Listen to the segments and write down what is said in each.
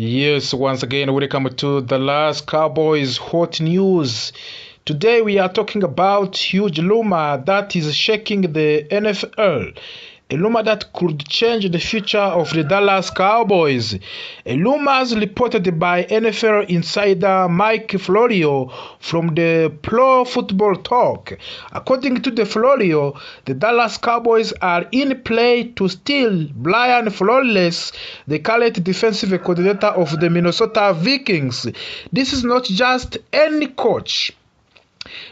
Yes, once again, welcome to the last Cowboys hot news. Today we are talking about huge rumor that is shaking the NFL. A rumor that could change the future of the Dallas Cowboys. A rumor reported by NFL insider Mike Florio from the Pro Football Talk. According to the Florio, the Dallas Cowboys are in play to steal Brian Flores, the current defensive coordinator of the Minnesota Vikings. This is not just any coach.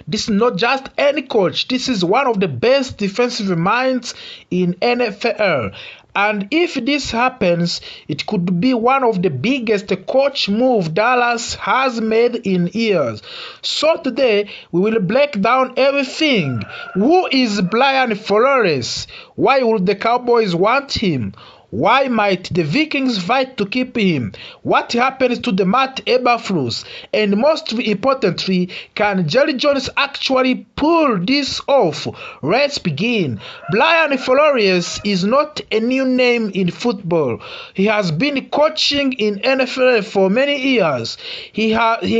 This is one of the best defensive minds in NFL. And if this happens, it could be one of the biggest coach move Dallas has made in years. So today, we will break down everything. Who is Brian Flores? Why would the Cowboys want him? Why might the Vikings fight to keep him? What happens to the Matt Eberflus? And most importantly, can Jerry Jones actually pull this off? Let's begin. Brian Flores is not a new name in football. He has been coaching in NFL for many years. He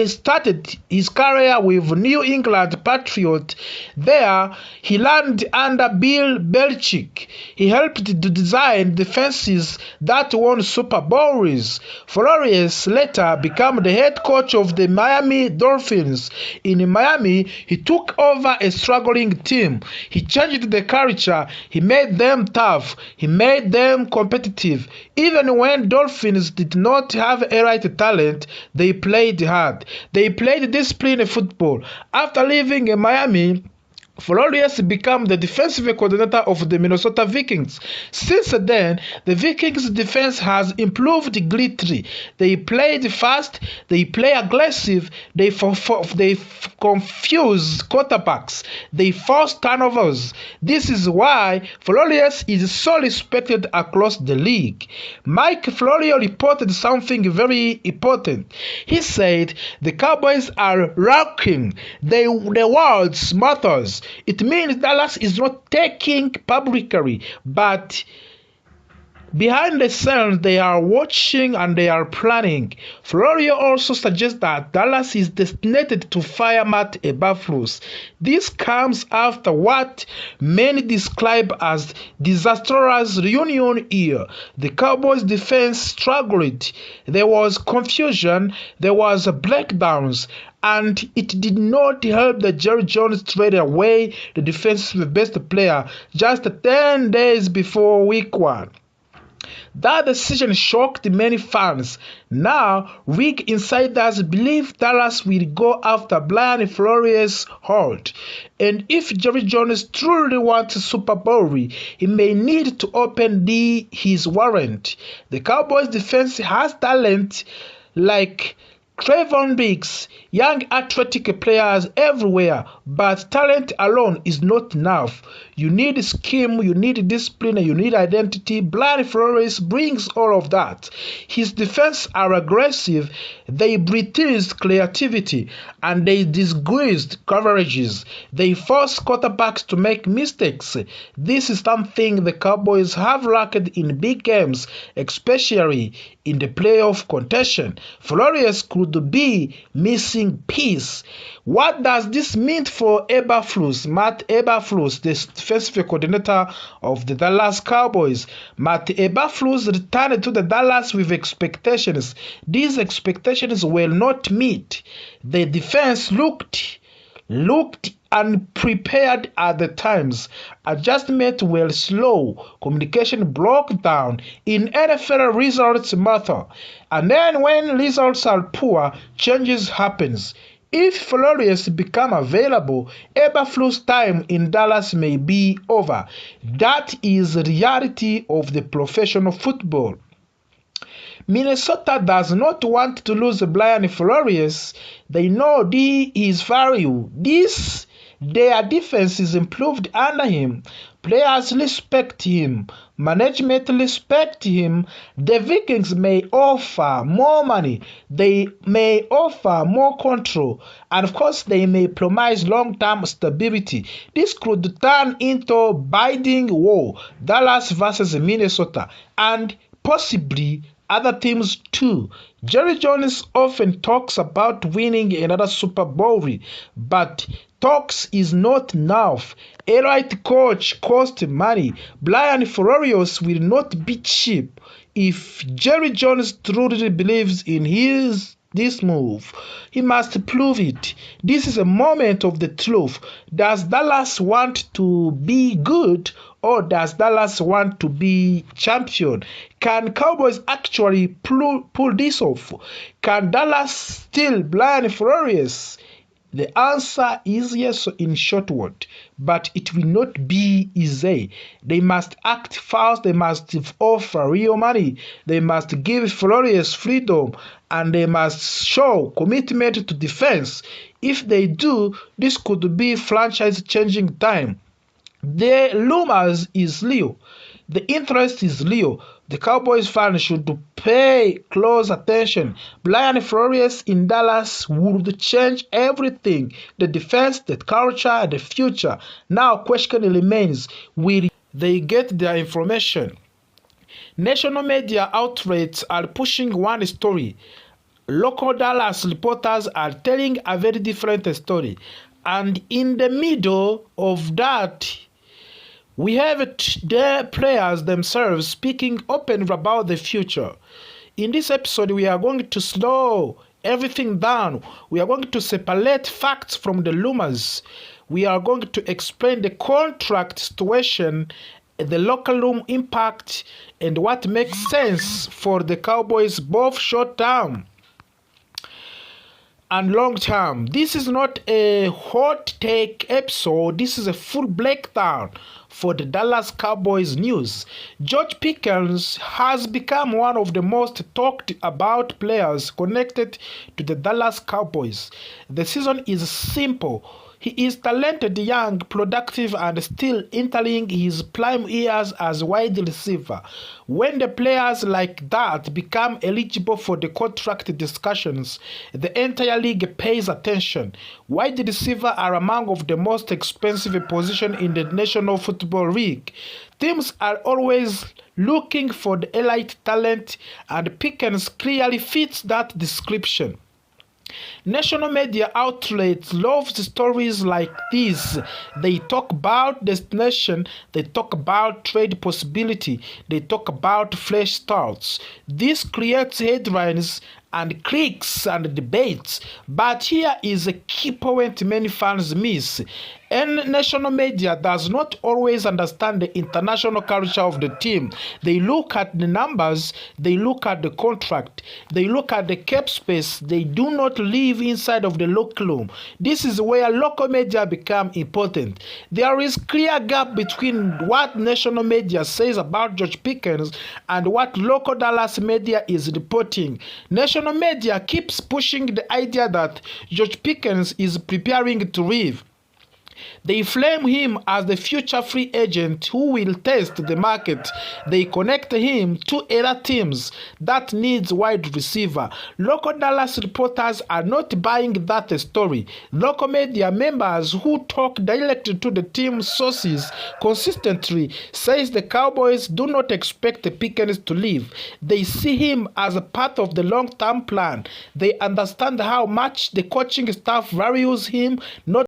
started his career with New England Patriots. There, he learned under Bill Belichick. He helped to design defenses that won Super Bowls. Flores later became the head coach of the Miami Dolphins. In Miami, he took over a struggling team. He changed the culture. He made them tough. He made them competitive. Even when Dolphins did not have a right talent, they played hard. They played disciplined football. After leaving Miami, Flores became the defensive coordinator of the Minnesota Vikings. Since then, the Vikings defense has improved greatly. They played fast, they play aggressive, they confuse quarterbacks, they force turnovers. This is why Flores is so respected across the league. Mike Florio reported something very important. He said the Cowboys are rocking. The words matters. It means Dallas is not taking publicly, but behind the scenes, they are watching and they are planning. Florio also suggests that Dallas is destined to fire Matt Eberflus. This comes after what many describe as disastrous reunion year. The Cowboys' defense struggled. There was confusion. There was breakdowns. And it did not help that Jerry Jones traded away the defensive best player just 10 days before week 1. That decision shocked many fans. Now, weak insiders believe Dallas will go after Brian Flores' hold. And if Jerry Jones truly wants a Super Bowl, he may need to open his warrant. The Cowboys' defense has talent like Trayvon Diggs, young athletic players everywhere, but talent alone is not enough. You need scheme, you need discipline, you need identity. Brian Flores brings all of that. His defense are aggressive, they breathe creativity, and they disguise coverages. They force quarterbacks to make mistakes. This is something the Cowboys have lacked in big games, especially in the playoff contention. Flores could be missing piece. What does this mean for Eberflus? Matt Eberflus, the defensive coordinator of the Dallas Cowboys. Matt Eberflus returned to the Dallas with expectations. These expectations were not met. The defense looked unprepared at the times. Adjustments were slow. Communication broke down. In NFL, results matter. And then when results are poor, changes happens. If Flores become available, Eberflus' time in Dallas may be over. That is the reality of the professional football. Minnesota does not want to lose Brian Flores. They know his value. Their defense is improved under him. Players respect him. Management respect him. The Vikings may offer more money. They may offer more control. And of course, they may promise long-term stability. This could turn into bidding war. Dallas versus Minnesota. And possibly other teams too. Jerry Jones often talks about winning another Super Bowl, but talks is not enough. A right coach costs money. Brian Flores will not be cheap. If Jerry Jones truly believes in this move, he must prove it. This is a moment of the truth. Does Dallas want to be good, or does Dallas want to be champion? Can Cowboys actually pull this off? Can Dallas steal Brian Flores? The answer is yes in short word, but it will not be easy. They must act fast, they must offer real money, they must give Flores freedom, and they must show commitment to defense. If they do, this could be franchise-changing time. The rumors is real. The interest is real. The Cowboys fans should pay close attention. Brian Flores in Dallas would change everything. The defense, the culture, and the future. Now question remains, will they get their information? National media outlets are pushing one story. Local Dallas reporters are telling a very different story. And in the middle of that, we have the players themselves speaking openly about the future. In this episode, we are going to slow everything down. We are going to separate facts from the rumors. We are going to explain the contract situation, the locker room impact, and what makes sense for the Cowboys both short term and long term. This is not a hot take episode. This is a full breakdown for the Dallas Cowboys news. George Pickens has become one of the most talked about players connected to the Dallas Cowboys. The season is simple. He is talented, young, productive, and still entering his prime years as wide receiver. When the players like that become eligible for the contract discussions, the entire league pays attention. Wide receivers are among of the most expensive positions in the National Football League. Teams are always looking for the elite talent, and Pickens clearly fits that description. National media outlets love stories like this. They talk about destination, they talk about trade possibility, they talk about fresh starts. This creates headlines and clicks and debates. But here is a key point many fans miss. And national media does not always understand the international culture of the team. They look at the numbers, they look at the contract, they look at the cap space. They do not live inside of the locker room. This is where local media become important. There is clear gap between what national media says about George Pickens and what local Dallas media is reporting. National media keeps pushing the idea that George Pickens is preparing to leave. They flame him as the future free agent who will test the market. They connect him to other teams that needs wide receiver. Local Dallas reporters are not buying that story. Local media members who talk directly to the team sources consistently says the Cowboys do not expect the Pickens to leave. They see him as a part of the long-term plan. They understand how much the coaching staff values him, not